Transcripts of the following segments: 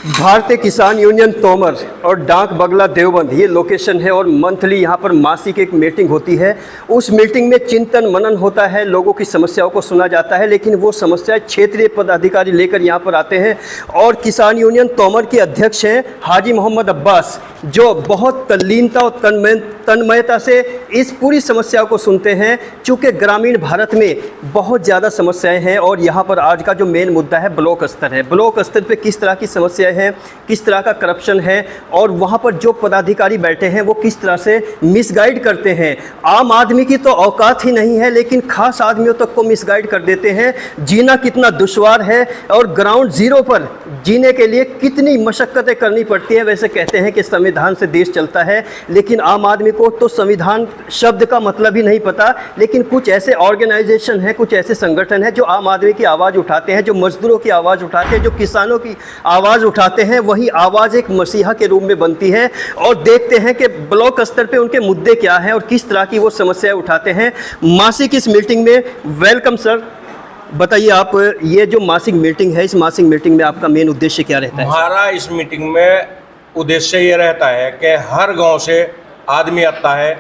भारतीय किसान यूनियन तोमर और डाक बंगला देवबंद ये लोकेशन है और मंथली यहाँ पर मासिक एक मीटिंग होती है। उस मीटिंग में चिंतन मनन होता है, लोगों की समस्याओं को सुना जाता है, लेकिन वो समस्याएं क्षेत्रीय पदाधिकारी लेकर यहाँ पर आते हैं। और किसान यूनियन तोमर के अध्यक्ष हैं हाजी मोहम्मद अब्बास, जो बहुत तल्लीनता और तन्मयता से इस पूरी समस्या को सुनते हैं। चूँकि ग्रामीण भारत में बहुत ज़्यादा समस्याएँ हैं और यहाँ पर आज का जो मेन मुद्दा है ब्लॉक स्तर है। ब्लॉक स्तर पर किस तरह की समस्याएँ हैं, किस तरह का करप्शन है और वहाँ पर जो पदाधिकारी बैठे हैं वो किस तरह से मिसगाइड करते हैं। आम आदमी की तो औकात ही नहीं है, लेकिन खास आदमियों तक को मिसगाइड कर देते हैं। जीना कितना दुश्वार है और ग्राउंड जीरो पर जीने के लिए कितनी मशक्क़तें करनी पड़ती है। वैसे कहते हैं कि संविधान से देश चलता है, लेकिन आम आदमी को तो संविधान शब्द का मतलब ही नहीं पता। लेकिन कुछ ऐसे ऑर्गेनाइजेशन हैं, कुछ ऐसे संगठन हैं जो आम आदमी की आवाज़ उठाते हैं, जो मजदूरों की आवाज़ उठाते हैं, जो किसानों की आवाज़ उठाते हैं। वही आवाज़ एक मसीहा के रूप में बनती है और देखते हैं कि ब्लॉक स्तर पे उनके मुद्दे क्या हैं और किस तरह की वो समस्याएं उठाते हैं। मासिक इस मीटिंग में वेलकम सर। बताइए आप, ये जो मासिक मीटिंग है, इस मासिक मीटिंग में आपका मेन उद्देश्य क्या रहता है? हमारा इस मीटिंग में उद्देश्य ये रहता है कि हर गांव से आदमी आता है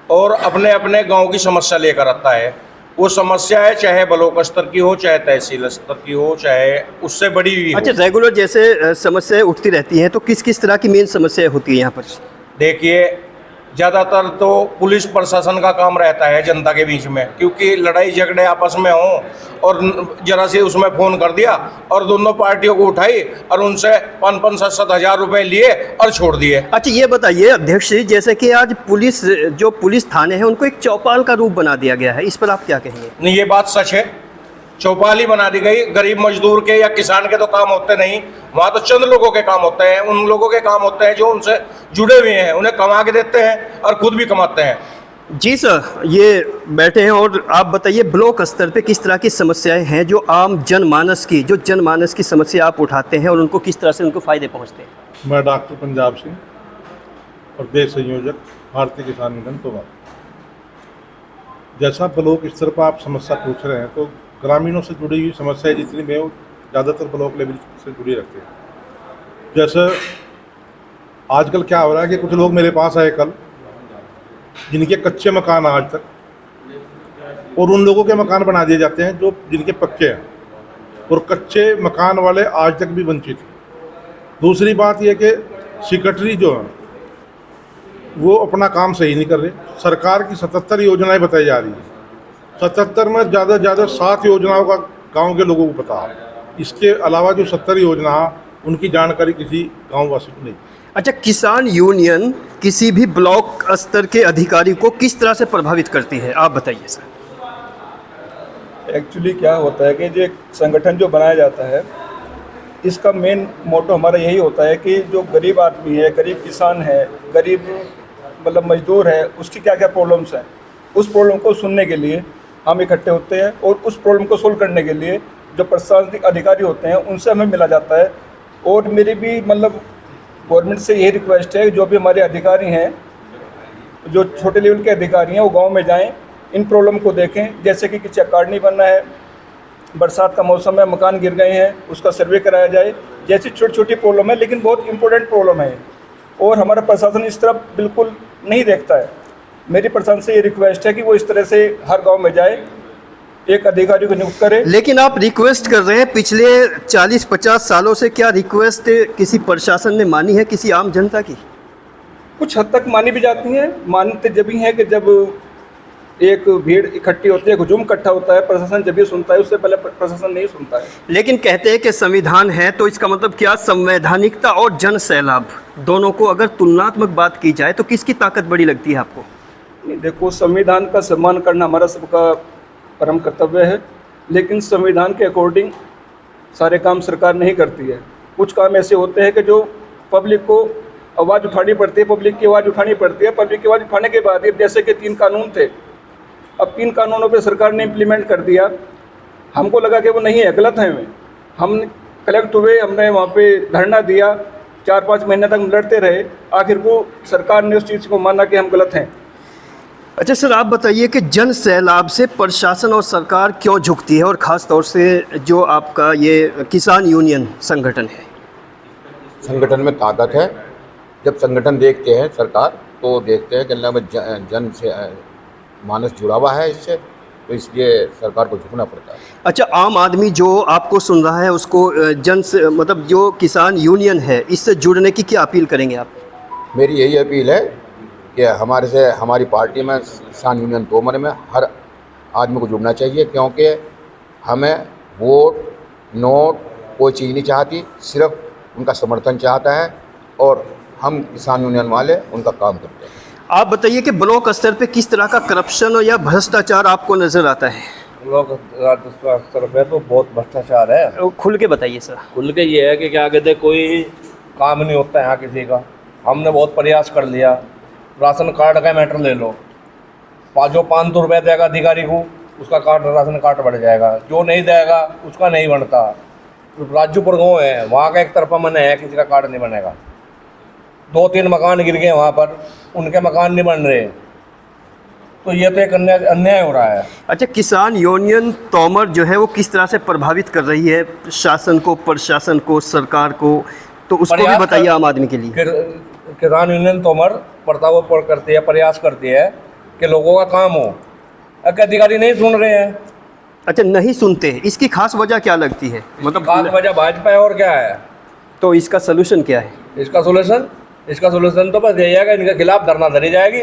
और अपने अपने गांव की समस्या लेकर आता है। वो समस्या है चाहे ब्लॉक स्तर की हो, चाहे तहसील स्तर की हो, चाहे उससे बड़ी भी हो। अच्छा, रेगुलर जैसे समस्याएं उठती रहती हैं, तो किस किस तरह की मेन समस्याएं होती है यहाँ पर? देखिए, ज़्यादातर तो पुलिस प्रशासन का काम रहता है जनता के बीच में, क्योंकि लड़ाई झगड़े आपस में हों और जरा से उसमें फ़ोन कर दिया और दोनों पार्टियों को उठाई और उनसे 5-5, 7-7 हज़ार रुपये लिए और छोड़ दिए। अच्छा, ये बताइए अध्यक्ष जी, जैसे कि आज पुलिस थाने हैं उनको एक चौपाल का रूप बना दिया गया है, इस पर आप क्या कहेंगे? नहीं, ये बात सच है। चौपाल ही बना दी गई। गरीब मजदूर के या किसान के तो काम होते नहीं, वहाँ तो चंद लोगों के काम होते हैं। उन लोगों के काम होते हैं जो उनसे जुड़े हुए हैं, उन्हें कमा के देते हैं और खुद भी कमाते हैं। जी सर, ये बैठे हैं और आप बताइए ब्लॉक स्तर पे किस तरह की समस्याएं हैं जो आम जनमानस की समस्या आप उठाते हैं और उनको किस तरह से उनको फ़ायदे पहुँचते हैं? मैं डॉक्टर पंजाब सिंह, प्रदेश संयोजक भारतीय किसान यूनियन तोमर। जैसा ब्लॉक स्तर पर आप समस्या पूछ रहे हैं, तो ग्रामीणों से जुड़ी हुई समस्याएं जितनी भी वो ज़्यादातर ब्लॉक लेवल से जुड़ी रखते हैं। जैसे आजकल क्या हो रहा है कि कुछ लोग मेरे पास आए कल, जिनके कच्चे मकान आज तक, और उन लोगों के मकान बना दिए जाते हैं जो जिनके पक्के हैं, और कच्चे मकान वाले आज तक भी वंचित हैं। दूसरी बात यह कि सेक्रेटरी जो है वो अपना काम सही नहीं कर रहे। सरकार की 77 योजनाएं बताई जा रही हैं, 77 में ज़्यादा से ज़्यादा 7 योजनाओं का गांव के लोगों को पता है। इसके अलावा जो 70 योजना उनकी जानकारी किसी गांववासी को नहीं। अच्छा, किसान यूनियन किसी भी ब्लॉक स्तर के अधिकारी को किस तरह से प्रभावित करती है, आप बताइए सर। एक्चुअली क्या होता है कि जो संगठन जो बनाया जाता है, इसका मेन मोटो हमारा यही होता है कि जो गरीब आदमी है, गरीब किसान है, गरीब मतलब मजदूर है, उसकी क्या क्या प्रॉब्लम्स हैं, उस प्रॉब्लम को सुनने के लिए हम इकट्ठे होते हैं और उस प्रॉब्लम को सोल्व करने के लिए जो प्रशासनिक अधिकारी होते हैं उनसे हमें मिला जाता है। और मेरी भी मतलब गवर्नमेंट से यही रिक्वेस्ट है, जो भी हमारे अधिकारी हैं, जो छोटे लेवल के अधिकारी हैं, वो गांव में जाएं, इन प्रॉब्लम को देखें। जैसे कि चेक कार्ड नहीं बनना है, बरसात का मौसम है, मकान गिर गए हैं, उसका सर्वे कराया जाए। जैसी छोटी छोटी प्रॉब्लम है, लेकिन बहुत इंपॉर्टेंट प्रॉब्लम है और हमारा प्रशासन इस तरफ बिल्कुल नहीं देखता है। मेरी प्रशासन से ये रिक्वेस्ट है कि वो इस तरह से हर गांव में जाए, एक अधिकारी को नियुक्त करे। लेकिन आप रिक्वेस्ट कर रहे हैं, पिछले 40-50 सालों से क्या रिक्वेस्ट किसी प्रशासन ने मानी है किसी आम जनता की? कुछ हद तक मानी भी जाती हैं। मानते जब ही हैं कि जब एक भीड़ इकट्ठी होती है, हुजूम इकट्ठा होता है, प्रशासन जब भी सुनता है, उससे पहले प्रशासन नहीं सुनता है। लेकिन कहते हैं कि संविधान है, तो इसका मतलब क्या संवैधानिकता और जन सैलाब दोनों को अगर तुलनात्मक बात की जाए तो किसकी ताकत बड़ी लगती है आपको? नहीं, देखो, संविधान का सम्मान करना हमारा सबका परम कर्तव्य है, लेकिन संविधान के अकॉर्डिंग सारे काम सरकार नहीं करती है। कुछ काम ऐसे होते हैं कि जो पब्लिक को आवाज़ उठानी पड़ती है, पब्लिक की आवाज़ उठानी पड़ती है। पब्लिक की आवाज़ उठाने के बाद जैसे कि 3 कानून थे, अब 3 कानूनों पे सरकार ने इम्प्लीमेंट कर दिया। हमको लगा कि वो नहीं है, गलत है। हम कलेक्ट हुए, हमने वहाँ पे धरना दिया, 4-5 महीने तक हम लड़ते रहे, आखिर को सरकार ने उस चीज़ को माना कि हम गलत हैं। अच्छा सर, आप बताइए कि जन सैलाब से प्रशासन और सरकार क्यों झुकती है, और ख़ास तौर से जो आपका ये किसान यूनियन संगठन है? संगठन में ताकत है। जब संगठन देखते हैं सरकार तो देखते हैं कि अल्लाह में जन से मानस जुड़ा हुआ है इससे, तो इसलिए सरकार को झुकना पड़ता है। अच्छा, आम आदमी जो आपको सुन रहा है उसको जन से मतलब जो किसान यूनियन है इससे जुड़ने की क्या अपील करेंगे आप? मेरी यही अपील है कि हमारी पार्टी में किसान यूनियन तोमर में हर आदमी को जुड़ना चाहिए, क्योंकि हमें वोट नोट कोई चीज़ नहीं चाहती, सिर्फ उनका समर्थन चाहता है और हम किसान यूनियन वाले उनका काम करते हैं। आप बताइए कि ब्लॉक स्तर पे किस तरह का करप्शन या भ्रष्टाचार आपको नज़र आता है? लोग स्तर पे तो बहुत भ्रष्टाचार है। खुल के बताइए सर। खुल के ये है कि क्या कहते हैं, कोई काम नहीं होता है यहाँ किसी का। हमने बहुत प्रयास कर लिया। राशन कार्ड का मैटर ले लो, जो 500 रुपये देगा अधिकारी को उसका कार्ड राशन कार्ड बढ़ जाएगा, जो नहीं देगा उसका नहीं बनता। राजूपुर गाँव है, वहाँ का एक तरफा मन है, किसी का कार्ड नहीं बनेगा। 2-3 मकान गिर गए वहाँ पर, उनके मकान नहीं बन रहे, तो ये तो एक अन्याय हो रहा है। अच्छा, किसान यूनियन तोमर जो है वो किस तरह से प्रभावित कर रही है शासन को, प्रशासन को, सरकार को, तो उसको भी बताइए आम आदमी के लिए। किसान यूनियन तोमर प्रताप करती है, प्रयास करती है कि लोगों का काम हो। अब अधिकारी नहीं सुन रहे हैं। अच्छा, नहीं सुनते, इसकी खास वजह क्या लगती है? मतलब खास वजह भाजपा है और क्या है? तो इसका सलूशन क्या है? इसका सोल्यूशन तो बस यही है कि इनके खिलाफ धरना धरी जाएगी।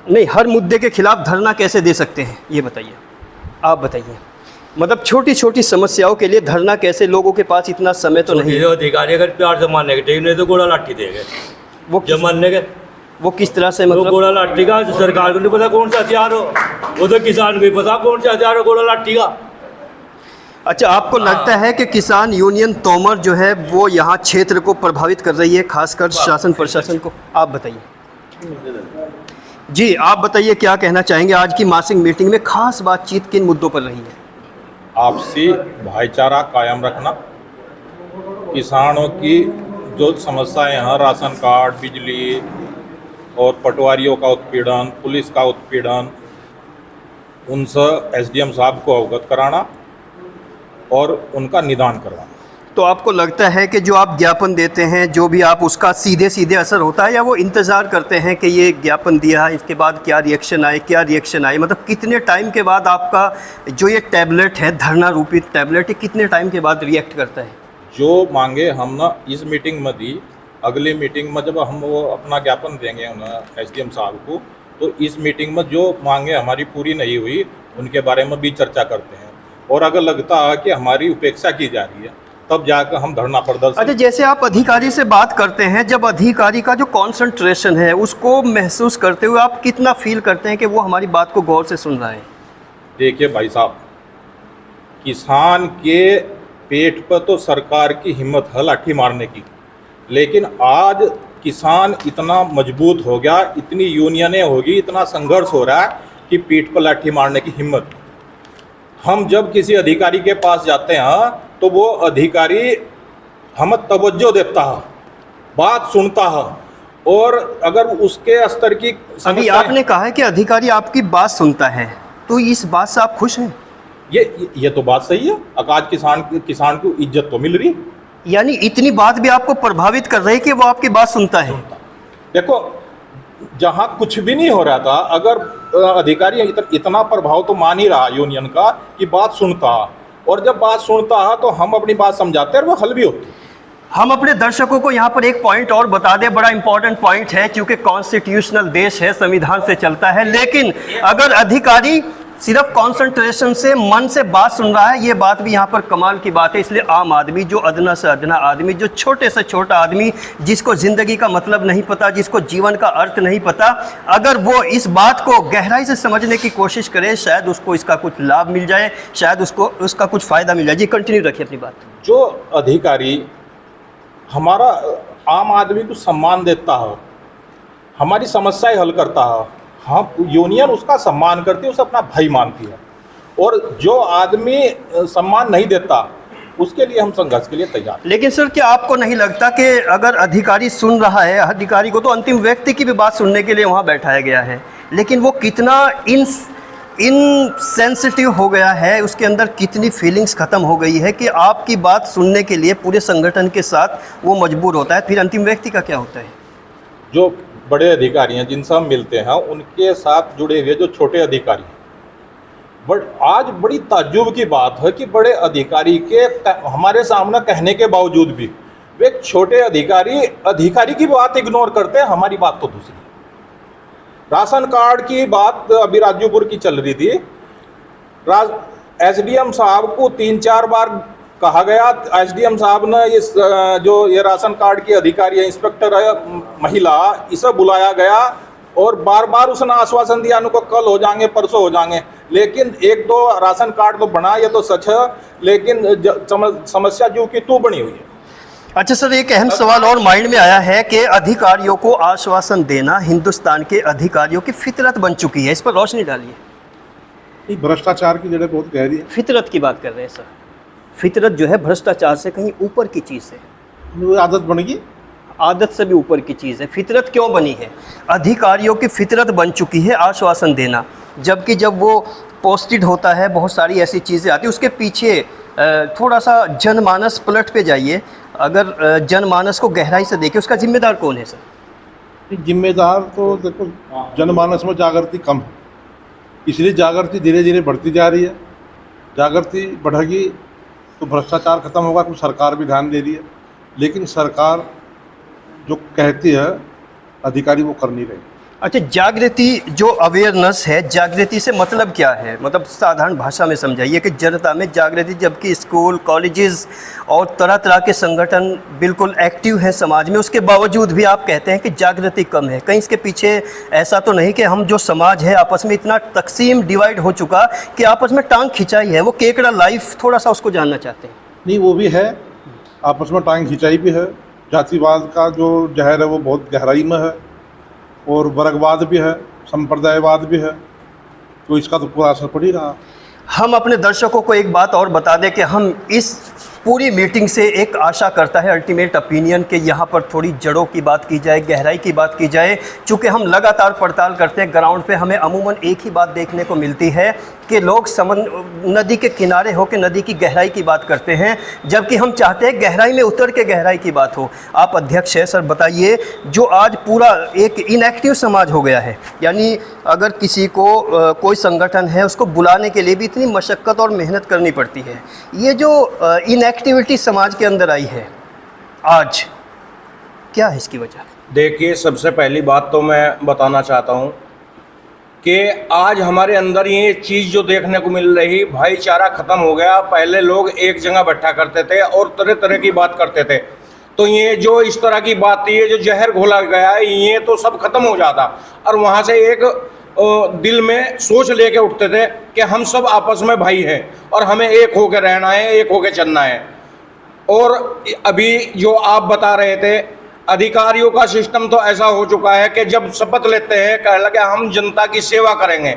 नहीं, हर मुद्दे के खिलाफ धरना कैसे दे सकते हैं ये बताइए, आप बताइए। मतलब छोटी छोटी समस्याओं के लिए धरना कैसे? लोगों के पास इतना समय तो नहीं है। अधिकारी अगर प्यार से मानने के नहीं तो गोला लाठी देंगे। वो जब मानने के वो किस तरह से? मतलब मतलब गोला लाठी का सरकार को नहीं पता कौन सा हथियार हो, वो तो किसान को ही पता कौन सा हथियार हो गोला लाठी का। अच्छा, आपको लगता है कि किसान यूनियन तोमर जो है वो यहाँ क्षेत्र को प्रभावित कर रही है, खासकर शासन प्रशासन को? आप बताइए जी, आप बताइए क्या कहना चाहेंगे? आज की मासिक मीटिंग में खास बातचीत किन मुद्दों पर रही है? आपसी भाईचारा कायम रखना, किसानों की जो समस्याएं हैं, राशन कार्ड, बिजली और पटवारियों का उत्पीड़न, पुलिस का उत्पीड़न, उनसे एसडीएम साहब को अवगत कराना और उनका निदान करवाना। तो आपको लगता है कि जो आप ज्ञापन देते हैं, जो भी आप, उसका सीधे सीधे असर होता है, या वो इंतज़ार करते हैं कि ये ज्ञापन दिया है इसके बाद क्या रिएक्शन आए? मतलब कितने टाइम के बाद आपका जो ये टैबलेट है, धरना रूपी टैबलेट, ये कितने टाइम के बाद रिएक्ट करता है? जो मांगे हम ना इस मीटिंग में दी, अगली मीटिंग में जब हम वो अपना ज्ञापन देंगे एसडीएम साहब को, तो इस मीटिंग में जो मांगे हमारी पूरी नहीं हुई उनके बारे में भी चर्चा करते हैं, और अगर लगता है कि हमारी उपेक्षा की जा रही है तब जाकर हम धरना प्रदर्शन। अच्छा, जैसे आप अधिकारी से बात करते हैं, जब अधिकारी का जो कॉन्सेंट्रेशन है उसको महसूस करते हुए आप कितना फील करते हैं कि वो हमारी बात को गौर से सुन रहा है? देखिए भाई साहब, किसान के पेट पर तो सरकार की हिम्मत है लाठी मारने की, लेकिन आज किसान इतना मजबूत हो गया, इतनी यूनियनें होगी, इतना संघर्ष हो रहा है कि पीठ पर लाठी मारने की हिम्मत। हम जब किसी अधिकारी के पास जाते हैं तो वो अधिकारी हमें तवज्जो देता है, बात सुनता है, और अगर उसके स्तर की अभी आपने कहा है कि अधिकारी आपकी बात सुनता है, तो इस बात से आप खुश हैं? ये तो बात सही है। आज किसान को इज्जत तो मिल रही, यानी इतनी बात भी आपको प्रभावित कर रही है कि वो आपकी बात सुनता है। देखो, जहाँ कुछ भी नहीं हो रहा था, अगर अधिकारी इतना प्रभाव तो मान ही रहा यूनियन का कि बात सुनता, और जब बात सुनता है तो हम अपनी बात समझाते हैं और वो हल भी होती। हम अपने दर्शकों को यहाँ पर एक पॉइंट और बता दें, बड़ा इंपॉर्टेंट पॉइंट है, क्योंकि कॉन्स्टिट्यूशनल देश है, संविधान से चलता है, लेकिन अगर अधिकारी सिर्फ कंसंट्रेशन से, मन से बात सुन रहा है, ये बात भी यहाँ पर कमाल की बात है। इसलिए आम आदमी, जो अदना से अदना आदमी, जो छोटे से छोटा आदमी, जिसको ज़िंदगी का मतलब नहीं पता, जिसको जीवन का अर्थ नहीं पता, अगर वो इस बात को गहराई से समझने की कोशिश करे, शायद उसको इसका कुछ लाभ मिल जाए, शायद उसका कुछ फ़ायदा मिल जाए। जी, कंटिन्यू रखिए अपनी बात। जो अधिकारी हमारा आम आदमी को सम्मान देता है, हमारी समस्याएं हल करता है, हाँ, यूनियन उसका सम्मान करती है, उसे अपना भाई मानती है, और जो आदमी सम्मान नहीं देता उसके लिए हम संघर्ष के लिए तैयार। लेकिन सर, क्या आपको नहीं लगता कि अगर अधिकारी सुन रहा है, अधिकारी को तो अंतिम व्यक्ति की भी बात सुनने के लिए वहाँ बैठाया गया है, लेकिन वो कितना इन इनसेंसिटिव हो गया है, उसके अंदर कितनी फीलिंग्स ख़त्म हो गई है कि आपकी बात सुनने के लिए पूरे संगठन के साथ वो मजबूर होता है। फिर अंतिम व्यक्ति का क्या होता है? जो बड़े अधिकारी हैं जिनसे हम मिलते हैं उनके साथ जुड़े हुए जो छोटे अधिकारी हैं, बट आज बड़ी ताज्जुब की बात है कि बड़े अधिकारी के हमारे सामने कहने के बावजूद भी वे छोटे अधिकारी की बात इग्नोर करते हैं, हमारी बात तो दूसरी। राशन कार्ड की बात अभी राज्यपुर की चल रही थी, एसडीएम साहब को 3-4 बार कहा गया, एसडीएम साहब ने इस जो ये राशन कार्ड की अधिकारी है, इंस्पेक्टर है महिला, इसे बुलाया गया और बार बार उसने आश्वासन दिया उनको कल हो जाएंगे, परसों हो जाएंगे, लेकिन 1-2 राशन कार्ड तो बना, ये तो सच है, लेकिन समस्या जो कि तू बनी हुई है। अच्छा सर, एक अहम सवाल और माइंड में आया है कि अधिकारियों को आश्वासन देना हिंदुस्तान के अधिकारियों की फितरत बन चुकी है, इस पर रोशनी डालिए। भ्रष्टाचार की जड़ें बहुत गहरी है। फितरत की बात कर रहे हैं सर, फितरत जो है भ्रष्टाचार से कहीं ऊपर की चीज़ है, वो आदत बन गई, आदत से भी ऊपर की चीज़ है। फितरत क्यों बनी है? अधिकारियों की फितरत बन चुकी है आश्वासन देना, जबकि जब वो पोस्टेड होता है बहुत सारी ऐसी चीज़ें आती हैं, उसके पीछे थोड़ा सा जनमानस पलट पे जाइए, अगर जनमानस को गहराई से देखें, उसका जिम्मेदार कौन है सर? जिम्मेदार तो देखो जनमानस में जागृति कम है, इसलिए जागृति धीरे धीरे बढ़ती जा रही है। जागृति बढ़ेगी तो भ्रष्टाचार खत्म होगा, कुछ सरकार भी ध्यान दे रही है, लेकिन सरकार जो कहती है अधिकारी वो कर नहीं रहे। अच्छा, जागृति जो अवेयरनेस है, जागृति से मतलब क्या है? मतलब साधारण भाषा में समझाइए कि जनता में जागृति, जबकि स्कूल कॉलेजेस और तरह तरह के संगठन बिल्कुल एक्टिव हैं समाज में, उसके बावजूद भी आप कहते हैं कि जागृति कम है। कहीं इसके पीछे ऐसा तो नहीं कि हम जो समाज है आपस में इतना तकसीम डिवाइड हो चुका कि आपस में टांग खिंचाई है? वो केकड़ा लाइफ थोड़ा सा उसको जानना चाहते हैं। नहीं, वो भी है, आपस में टांग खिंचाई भी है, जातिवाद का जो जहर है वो बहुत गहराई में है, और वर्गवाद भी है, संप्रदायवाद भी है, तो इसका तो पूरा असर पड़ ही रहा। हम अपने दर्शकों को एक बात और बता दें कि हम इस पूरी मीटिंग से एक आशा करता है अल्टीमेट ओपिनियन के यहाँ पर थोड़ी जड़ों की बात की जाए, गहराई की बात की जाए। चूँकि हम लगातार पड़ताल करते हैं ग्राउंड पे, हमें अमूमन एक ही बात देखने को मिलती है कि लोग नदी के किनारे होकर नदी की गहराई की बात करते हैं, जबकि हम चाहते हैं गहराई में उतर के गहराई की बात हो। आप अध्यक्ष हैं सर, बताइए, जो आज पूरा एक इनएक्टिव समाज हो गया है, यानी अगर किसी को कोई संगठन है उसको बुलाने के लिए भी इतनी मशक्क़त और मेहनत करनी पड़ती है, ये जो इनएक्टिविटी समाज के अंदर आई है आज, क्या है इसकी वजह? देखिए, सबसे पहली बात तो मैं बताना चाहता हूँ कि आज हमारे अंदर ये चीज़ जो देखने को मिल रही, भाईचारा ख़त्म हो गया। पहले लोग एक जगह बैठा करते थे और तरह तरह की बात करते थे, तो ये जो इस तरह की बात थी, ये जो जहर घोला गया है, ये तो सब खत्म हो जाता, और वहाँ से एक दिल में सोच लेके उठते थे कि हम सब आपस में भाई हैं और हमें एक होकर रहना है, एक होकर चलना है। और अभी जो आप बता रहे थे, अधिकारियों का सिस्टम तो ऐसा हो चुका है कि जब शपथ लेते हैं, कह लगे हम जनता की सेवा करेंगे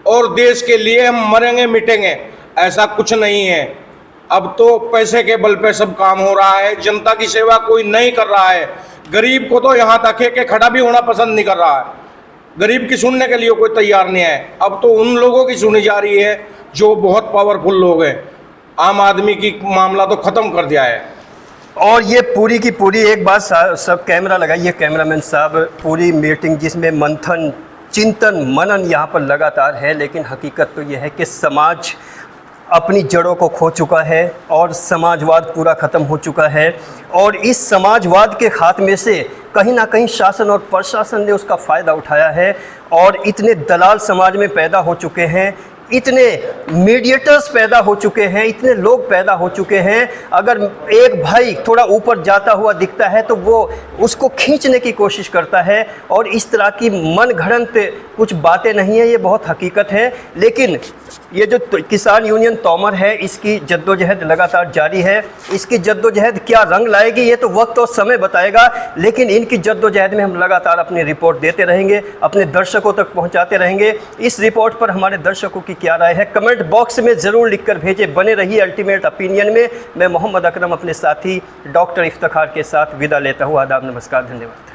और देश के लिए हम मरेंगे मिटेंगे, ऐसा कुछ नहीं है। अब तो पैसे के बल पे सब काम हो रहा है, जनता की सेवा कोई नहीं कर रहा है। गरीब को तो यहाँ तक है कि खड़ा भी होना पसंद नहीं कर रहा है, गरीब की सुनने के लिए कोई तैयार नहीं है। अब तो उन लोगों की सुनी जा रही है जो बहुत पावरफुल लोग हैं, आम आदमी की मामला तो ख़त्म कर दिया है। और ये पूरी की पूरी एक बात, सब कैमरा लगाइए कैमरामैन साहब, पूरी मीटिंग जिसमें मंथन, चिंतन, मनन यहाँ पर लगातार है, लेकिन हकीकत तो ये है कि समाज अपनी जड़ों को खो चुका है और समाजवाद पूरा ख़त्म हो चुका है। और इस समाजवाद के खात्मे से कहीं ना कहीं शासन और प्रशासन ने उसका फ़ायदा उठाया है, और इतने दलाल समाज में पैदा हो चुके हैं, इतने मीडिएटर्स पैदा हो चुके हैं, इतने लोग पैदा हो चुके हैं, अगर एक भाई थोड़ा ऊपर जाता हुआ दिखता है तो वो उसको खींचने की कोशिश करता है। और इस तरह की मन घड़ंत कुछ बातें नहीं है, ये बहुत हकीकत है। लेकिन ये जो किसान यूनियन तोमर है, इसकी जद्दोजहद लगातार जारी है। इसकी जद्दोजहद क्या रंग लाएगी ये तो वक्त और समय बताएगा, लेकिन इनकी जद्दोजहद में हम लगातार अपनी रिपोर्ट देते रहेंगे, अपने दर्शकों तक पहुंचाते रहेंगे। इस रिपोर्ट पर हमारे दर्शकों की क्या राय है, कमेंट बॉक्स में ज़रूर लिखकर भेजें। बने रहिए अल्टीमेट ओपिनियन में। मैं मोहम्मद अकरम अपने साथी डॉक्टर इफ्तिखार के साथ विदा लेता हूँ। आदाब, नमस्कार, धन्यवाद।